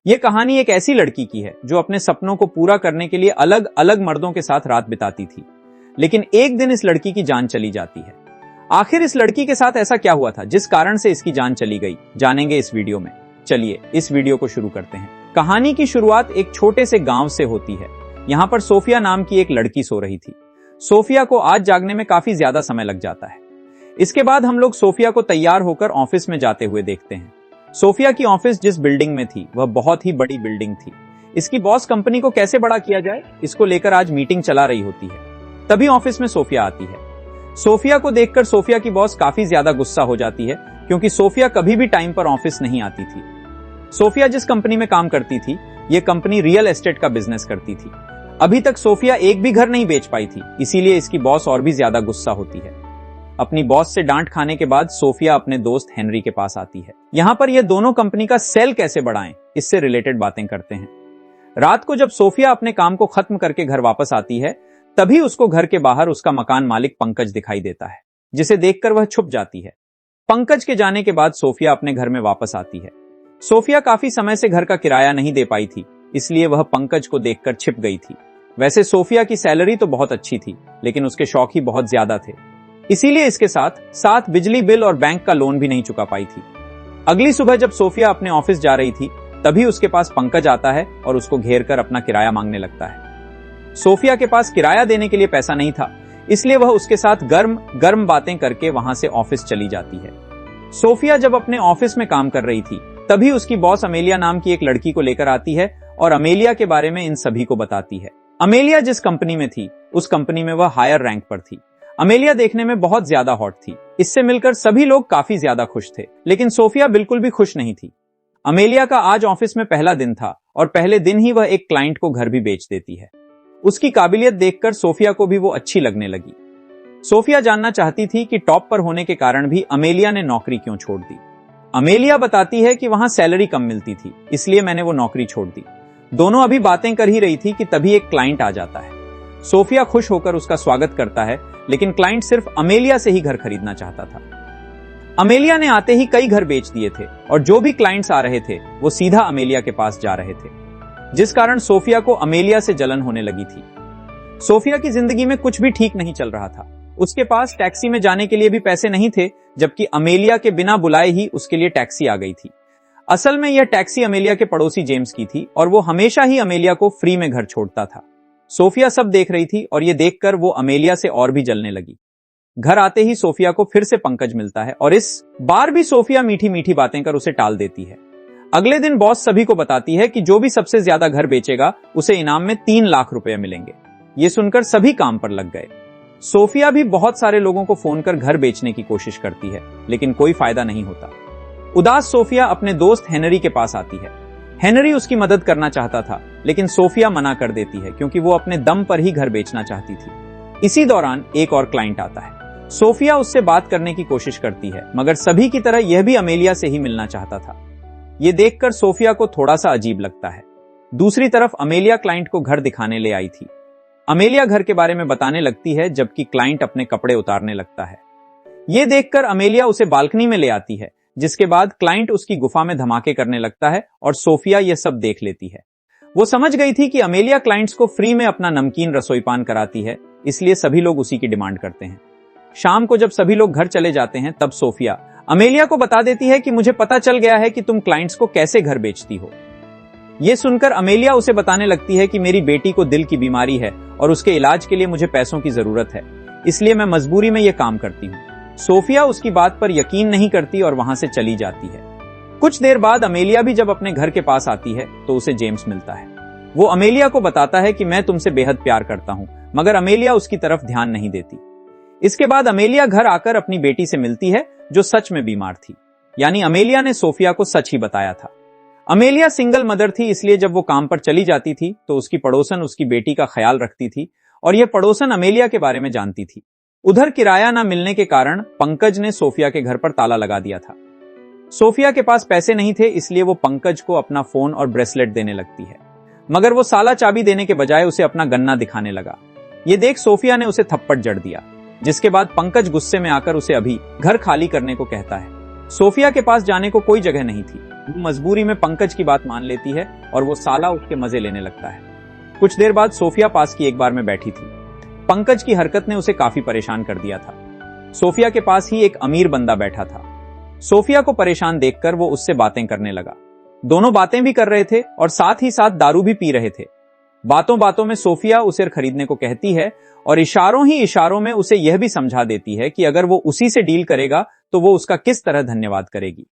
ये कहानी एक ऐसी लड़की की है जो अपने सपनों को पूरा करने के लिए अलग अलग मर्दों के साथ रात बिताती थी, लेकिन एक दिन इस लड़की की जान चली जाती है। आखिर इस लड़की के साथ ऐसा क्या हुआ था जिस कारण से इसकी जान चली गई, जानेंगे इस वीडियो में। चलिए इस वीडियो को शुरू करते हैं। कहानी की शुरुआत एक छोटे से गांव से होती है। यहाँ पर सोफिया नाम की एक लड़की सो रही थी। सोफिया को आज जागने में काफी ज्यादा समय लग जाता है। इसके बाद हम लोग सोफिया को तैयार होकर ऑफिस में जाते हुए देखते हैं। सोफिया की ऑफिस जिस बिल्डिंग में थी वह बहुत ही बड़ी बिल्डिंग थी। इसकी बॉस कंपनी को कैसे बड़ा किया जाए इसको लेकर आज मीटिंग चला रही होती है। तभी ऑफिस में सोफिया आती है। सोफिया को देखकर सोफिया की बॉस काफी ज्यादा गुस्सा हो जाती है, क्योंकि सोफिया कभी भी टाइम पर ऑफिस नहीं आती थी। सोफिया जिस कंपनी में काम करती थी, यह कंपनी रियल एस्टेट का बिजनेस करती थी। अभी तक सोफिया एक भी घर नहीं बेच पाई थी, इसीलिए इसकी बॉस और भी ज्यादा गुस्सा होती है। अपनी बॉस से डांट खाने के बाद सोफिया अपने दोस्त हेनरी के पास आती है। यहाँ पर ये दोनों कंपनी का सेल कैसे बढ़ाएं, इससे रिलेटेड बातें करते हैं। रात को जब सोफिया अपने काम को खत्म करके घर वापस आती है, तभी उसको घर के बाहर उसका मकान मालिक पंकज दिखाई देता है, जिसे देखकर वह छुप जाती है। पंकज के जाने के बाद सोफिया अपने घर में वापस आती है। सोफिया काफी समय से घर का किराया नहीं दे पाई थी, इसलिए वह पंकज को देखकर छिप गई थी। वैसे सोफिया की सैलरी तो बहुत अच्छी थी, लेकिन उसके शौक ही बहुत ज्यादा थे, इसीलिए इसके साथ बिजली बिल और बैंक का लोन भी नहीं चुका पाई थी। अगली सुबह जब सोफिया अपने ऑफिस जा रही थी, तभी उसके पास पंकज आता है और उसको घेर कर अपना किराया मांगने लगता है। सोफिया के पास किराया देने के लिए पैसा नहीं था, इसलिए वह उसके साथ गर्म बातें करके वहां से ऑफिस चली जाती है। सोफिया जब अपने ऑफिस में काम कर रही थी, तभी उसकी बॉस अमेलिया नाम की एक लड़की को लेकर आती है और अमेलिया के बारे में इन सभी को बताती है। अमेलिया जिस कंपनी में थी, उस कंपनी में वह हायर रैंक पर थी। अमेलिया देखने में बहुत ज्यादा हॉट थी। इससे मिलकर सभी लोग काफी ज्यादा खुश थे, लेकिन सोफिया बिल्कुल भी खुश नहीं थी। अमेलिया का आज ऑफिस में पहला दिन था और पहले दिन ही वह एक क्लाइंट को घर भी बेच देती है। उसकी काबिलियत देखकर सोफिया को भी वो अच्छी लगने लगी। सोफिया जानना चाहती थी कि टॉप पर होने के कारण भी अमेलिया ने नौकरी क्यों छोड़ दी। अमेलिया बताती है कि वहां सैलरी कम मिलती थी, इसलिए मैंने वो नौकरी छोड़ दी। दोनों अभी बातें कर ही रही थी कि तभी एक क्लाइंट आ जाता है। सोफिया खुश होकर उसका स्वागत करता है, लेकिन क्लाइंट सिर्फ अमेलिया से ही घर खरीदना चाहता था। अमेलिया ने आते ही कई घर बेच दिए थे और जो भी क्लाइंट्स आ रहे थे वो सीधा अमेलिया के पास जा रहे थे, जिस कारण सोफिया को अमेलिया से जलन होने लगी थी। सोफिया की जिंदगी में कुछ भी ठीक नहीं चल रहा था। उसके पास टैक्सी में जाने के लिए भी पैसे नहीं थे, जबकि अमेलिया के बिना बुलाए ही उसके लिए टैक्सी आ गई थी। असल में यह टैक्सी अमेलिया के पड़ोसी जेम्स की थी और वो हमेशा ही अमेलिया को फ्री में घर छोड़ता था। सोफिया सब देख रही थी और ये देखकर वो अमेलिया से और भी जलने लगी। घर आते ही सोफिया को फिर से पंकज मिलता है और इस बार भी सोफिया मीठी मीठी बातें कर उसे टाल देती है। अगले दिन बॉस सभी को बताती है कि जो भी सबसे ज्यादा घर बेचेगा उसे इनाम में 3 लाख रुपए मिलेंगे। ये सुनकर सभी काम पर लग गए। सोफिया भी बहुत सारे लोगों को फोन कर घर बेचने की कोशिश करती है, लेकिन कोई फायदा नहीं होता। उदास सोफिया अपने दोस्त हेनरी के पास आती है। हेनरी उसकी मदद करना चाहता था, लेकिन सोफिया मना कर देती है, क्योंकि वो अपने दम पर ही घर बेचना चाहती थी। इसी दौरान एक और क्लाइंट आता है। सोफिया उससे बात करने की कोशिश करती है, मगर सभी की तरह यह भी अमेलिया से ही मिलना चाहता था। ये देखकर सोफिया को थोड़ा सा अजीब लगता है। दूसरी तरफ अमेलिया क्लाइंट को घर दिखाने ले आई थी। अमेलिया घर के बारे में बताने लगती है, जबकि क्लाइंट अपने कपड़े उतारने लगता है। ये देखकर अमेलिया उसे बालकनी में ले आती है, जिसके बाद क्लाइंट उसकी गुफा में धमाके करने लगता है और सोफिया यह सब देख लेती है। वो समझ गई थी कि अमेलिया क्लाइंट्स को फ्री में अपना नमकीन रसोई पान कराती है, इसलिए सभी लोग उसी की डिमांड करते हैं। शाम को जब सभी लोग घर चले जाते हैं, तब सोफिया अमेलिया को बता देती है कि मुझे पता चल गया है कि तुम क्लाइंट्स को कैसे घर बेचती हो। यह सुनकर अमेलिया उसे बताने लगती है कि मेरी बेटी को दिल की बीमारी है और उसके इलाज के लिए मुझे पैसों की जरूरत है, इसलिए मैं मजबूरी में यह काम करती हूँ। सोफिया उसकी बात पर यकीन नहीं करती और वहां से चली जाती है। कुछ देर बाद अमेलिया भी जब अपने घर के पास आती है, तो उसे जेम्स मिलता है। वो अमेलिया को बताता है कि मैं तुमसे बेहद प्यार करता हूं, मगर अमेलिया उसकी तरफ ध्यान नहीं देती। इसके बाद अमेलिया घर आकर अपनी बेटी से मिलती है, जो सच में बीमार थी। यानी अमेलिया ने सोफिया को सच ही बताया था। अमेलिया सिंगल मदर थी, इसलिए जब वो काम पर चली जाती थी तो उसकी पड़ोसन उसकी बेटी का ख्याल रखती थी और यह पड़ोसन अमेलिया के बारे में जानती थी। उधर किराया न मिलने के कारण पंकज ने सोफिया के घर पर ताला लगा दिया था। सोफिया के पास पैसे नहीं थे, इसलिए वो पंकज को अपना फोन और ब्रेसलेट देने लगती है, मगर वो साला चाबी देने के बजाय उसे अपना गन्ना दिखाने लगा। ये देख सोफिया ने उसे थप्पड़ जड़ दिया, जिसके बाद पंकज गुस्से में आकर उसे अभी घर खाली करने को कहता है। सोफिया के पास जाने को कोई जगह नहीं थी। वो मजबूरी में पंकज की बात मान लेती है और वो साला उसके मजे लेने लगता है। कुछ देर बाद सोफिया पास की एक बार में बैठी थी। पंकज की हरकत ने उसे काफी परेशान कर दिया था। सोफिया के पास ही एक अमीर बंदा बैठा था। सोफिया को परेशान देखकर वो उससे बातें करने लगा। दोनों बातें भी कर रहे थे और साथ ही साथ दारू भी पी रहे थे। बातों बातों में सोफिया उसे खरीदने को कहती है और इशारों ही इशारों में उसे यह भी समझा देती है कि अगर वो उसी से डील करेगा तो वो उसका किस तरह धन्यवाद करेगी।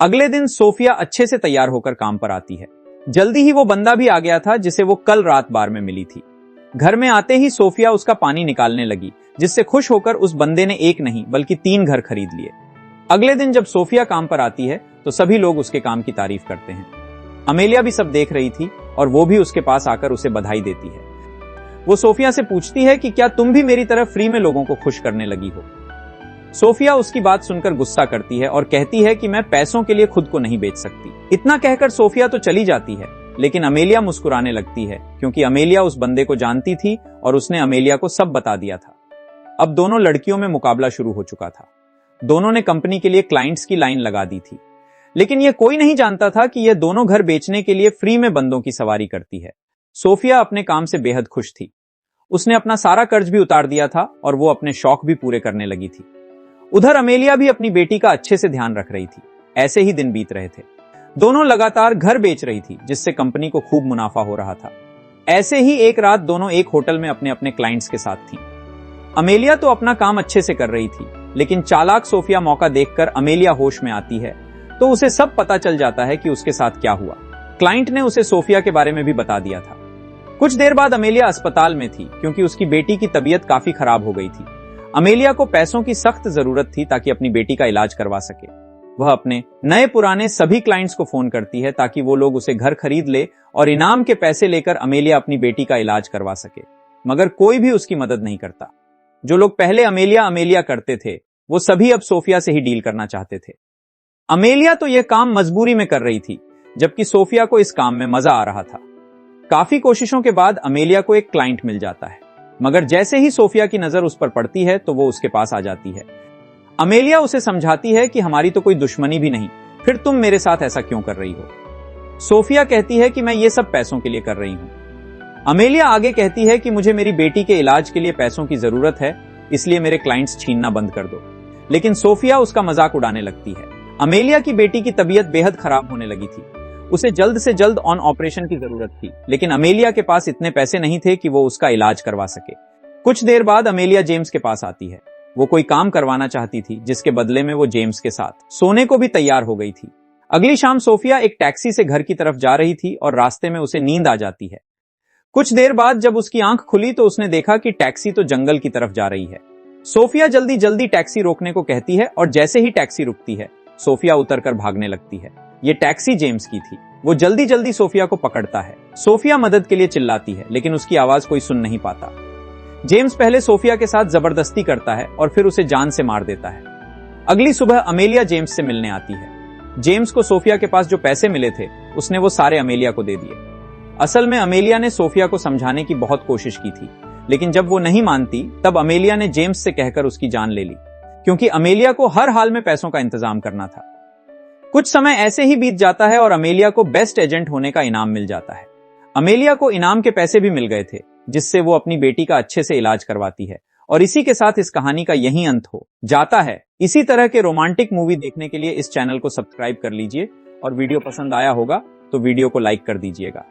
अगले दिन सोफिया अच्छे से तैयार होकर काम पर आती है। जल्दी ही वो बंदा भी आ गया था जिसे वो कल रात बार में मिली थी। घर में आते ही सोफिया उसका पानी निकालने लगी, जिससे खुश होकर उस बंदे ने एक नहीं बल्कि 3 घर खरीद लिए। अगले दिन जब सोफिया काम पर आती है तो सभी लोग उसके काम की तारीफ करते हैं। अमेलिया भी सब देख रही थी और वो भी उसके पास आकर उसे बधाई देती है। वो सोफिया से पूछती है कि क्या तुम भी मेरी तरह फ्री में लोगों को खुश करने लगी हो। सोफिया उसकी बात सुनकर गुस्सा करती है और कहती है कि मैं पैसों के लिए खुद को नहीं बेच सकती। इतना कहकर सोफिया तो चली जाती है, लेकिन अमेलिया मुस्कुराने लगती है क्योंकि अमेलिया उस बंदे को जानती थी और उसने अमेलिया को सब बता दिया था। अब दोनों लड़कियों में मुकाबला शुरू हो चुका था। दोनों ने कंपनी के लिए क्लाइंट्स की लाइन लगा दी थी, लेकिन यह कोई नहीं जानता था कि यह दोनों घर बेचने के लिए फ्री में बंदों की सवारी करती है। सोफिया अपने काम से बेहद खुश थी। उसने अपना सारा कर्ज भी उतार दिया था और वो अपने शौक भी पूरे करने लगी थी। उधर अमेलिया भी अपनी बेटी का अच्छे से ध्यान रख रही थी। ऐसे ही दिन बीत रहे थे। दोनों लगातार घर बेच रही थी, जिससे कंपनी को खूब मुनाफा हो रहा था। ऐसे ही एक रात दोनों एक होटल में अपने अपने क्लाइंट्स के साथ थीं। अमेलिया तो अपना काम अच्छे से कर रही थी, लेकिन चालाक सोफिया मौका देखकर अमेलिया होश में आती है तो उसे सब पता चल जाता है कि उसके साथ क्या हुआ। क्लाइंट ने उसे सोफिया के बारे में भी बता दिया था। कुछ देर बाद अमेलिया अस्पताल में थी क्योंकि उसकी बेटी की तबीयत काफी खराब हो गई थी। अमेलिया को पैसों की सख्त जरूरत थी ताकि अपनी बेटी का इलाज करवा सके। वह अपने नए पुराने सभी क्लाइंट्स को फोन करती है ताकि वो लोग उसे घर खरीद ले और इनाम के पैसे लेकर अमेलिया अपनी बेटी का इलाज करवा सके, मगर कोई भी उसकी मदद नहीं करता। जो लोग पहले अमेलिया अमेलिया करते थे वो सभी अब सोफिया से ही डील करना चाहते थे। अमेलिया तो यह काम मजबूरी में कर रही थी, जबकि सोफिया को इस काम में मजा आ रहा था। काफी कोशिशों के बाद अमेलिया को एक क्लाइंट मिल जाता है, मगर जैसे ही सोफिया की नजर उस पर पड़ती है तो वो उसके पास आ जाती है। अमेलिया उसे समझाती है कि हमारी तो कोई दुश्मनी भी नहीं, फिर तुम मेरे साथ ऐसा क्यों कर रही हो। सोफिया कहती है कि मैं ये सब पैसों के लिए कर रही हूं। अमेलिया आगे कहती है कि मुझे मेरी बेटी के इलाज के लिए पैसों की जरूरत है, इसलिए मेरे क्लाइंट्स छीनना बंद कर दो। लेकिन सोफिया उसका मजाक उड़ाने लगती है। अमेलिया की बेटी की तबीयत बेहद खराब होने लगी थी। उसे जल्द से जल्द ऑन ऑपरेशन की जरूरत थी, लेकिन अमेलिया के पास इतने पैसे नहीं थे कि वो उसका इलाज करवा सके। कुछ देर बाद अमेलिया जेम्स के पास आती है। वो कोई काम करवाना चाहती थी, जिसके बदले में वो जेम्स के साथ सोने को भी तैयार हो गई थी। अगली शाम सोफिया एक टैक्सी से घर की तरफ जा रही थी और रास्ते में उसे नींद आ जाती है। कुछ देर बाद जब उसकी आंख खुली तो उसने देखा कि टैक्सी तो जंगल की तरफ जा रही है। सोफिया जल्दी जल्दी टैक्सी रोकने को कहती है और जैसे ही टैक्सी रुकती है सोफिया उतरकर भागने लगती है। ये टैक्सी जेम्स की थी। वो जल्दी जल्दी सोफिया को पकड़ता है। सोफिया मदद के लिए चिल्लाती है, लेकिन उसकी आवाज कोई सुन नहीं पाता। जेम्स पहले सोफिया के साथ जबरदस्ती करता है और फिर उसे जान से मार देता है। अगली सुबह अमेलिया जेम्स से मिलने आती है। जेम्स को सोफिया के पास जो पैसे मिले थे उसने वो सारे अमेलिया को दे दिए। असल में अमेलिया ने सोफिया को समझाने की बहुत कोशिश की थी, लेकिन जब वो नहीं मानती तब अमेलिया ने जेम्स से कहकर उसकी जान ले ली, क्योंकि अमेलिया को हर हाल में पैसों का इंतजाम करना था। कुछ समय ऐसे ही बीत जाता है और अमेलिया को बेस्ट एजेंट होने का इनाम मिल जाता है। अमेलिया को इनाम के पैसे भी मिल गए थे, जिससे वो अपनी बेटी का अच्छे से इलाज करवाती है। और इसी के साथ इस कहानी का यही अंत हो जाता है। इसी तरह के रोमांटिक मूवी देखने के लिए इस चैनल को सब्सक्राइब कर लीजिए और वीडियो पसंद आया होगा तो वीडियो को लाइक कर दीजिएगा।